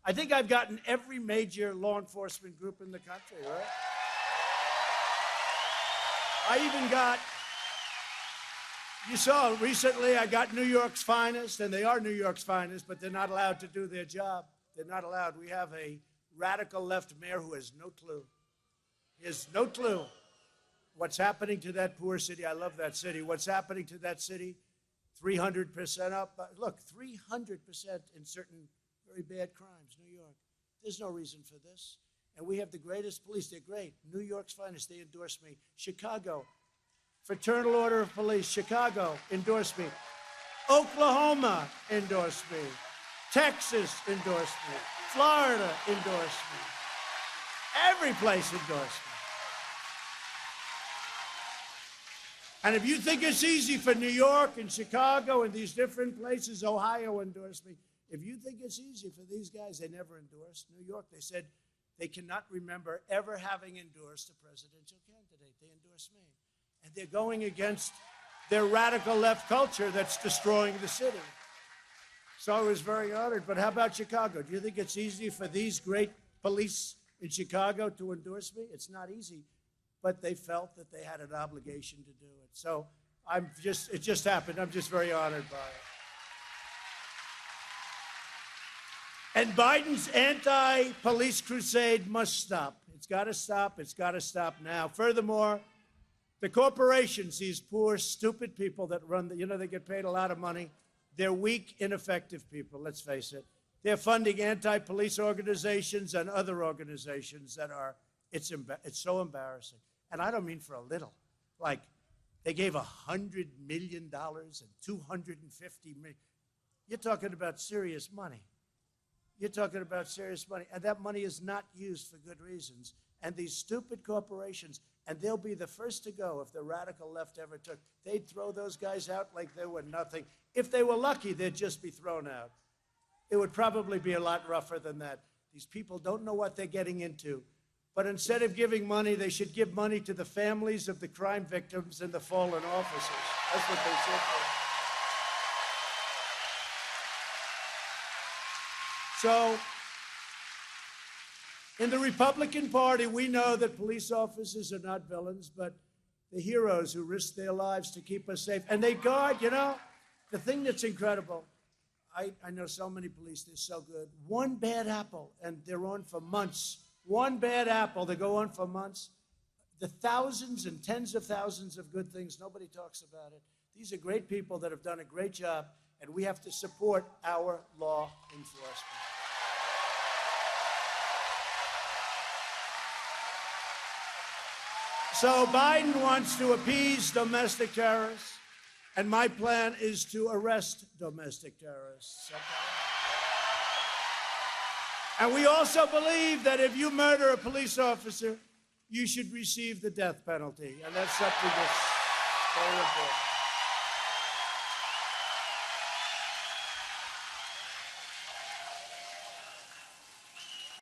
I think I've gotten every major law enforcement group in the country, right? I even got, you saw recently, I got New York's finest, and they are New York's finest, but they're not allowed to do their job. They're not allowed. We have a radical left mayor who has no clue. He has no clue what's happening to that poor city. I love that city. What's happening to that city? 300% up. Look, 300% in certain very bad crimes, New York. There's no reason for this. And we have the greatest police. They're great. New York's finest. They endorse me. Chicago, Fraternal Order of Police. Chicago, endorse me. Oklahoma, endorse me. Texas, endorse me. Florida, endorse me. Every place endorse me. And if you think it's easy for New York and Chicago and these different places, Ohio endorsed me. If you think it's easy for these guys, they never endorsed. New York, they said they cannot remember ever having endorsed a presidential candidate. They endorsed me. And they're going against their radical left culture that's destroying the city. So I was very honored. But how about Chicago? Do you think it's easy for these great police in Chicago to endorse me? It's not easy. But they felt that they had an obligation to do it. So it just happened. I'm just very honored by it. And Biden's anti-police crusade must stop. It's got to stop. It's got to stop now. Furthermore, the corporations, these poor, stupid people that run, they get paid a lot of money. They're weak, ineffective people, let's face it. They're funding anti-police organizations and other organizations that are, it's so embarrassing. And I don't mean for a little. Like, they gave $100 million and $250 million. You're talking about serious money. You're talking about serious money. And that money is not used for good reasons. And these stupid corporations, and they'll be the first to go if the radical left ever took, they'd throw those guys out like they were nothing. If they were lucky, they'd just be thrown out. It would probably be a lot rougher than that. These people don't know what they're getting into. But instead of giving money, they should give money to the families of the crime victims and the fallen officers. That's what they should do. So, in the Republican Party, we know that police officers are not villains, but the heroes who risk their lives to keep us safe. And they guard, the thing that's incredible, I know so many police, they're so good. One bad apple, and they're on for months. One bad apple, they go on for months. The thousands and tens of thousands of good things, nobody talks about it. These are great people that have done a great job, and we have to support our law enforcement. So Biden wants to appease domestic terrorists, and my plan is to arrest domestic terrorists. Okay? And we also believe that if you murder a police officer, you should receive the death penalty. And that's something that's very important.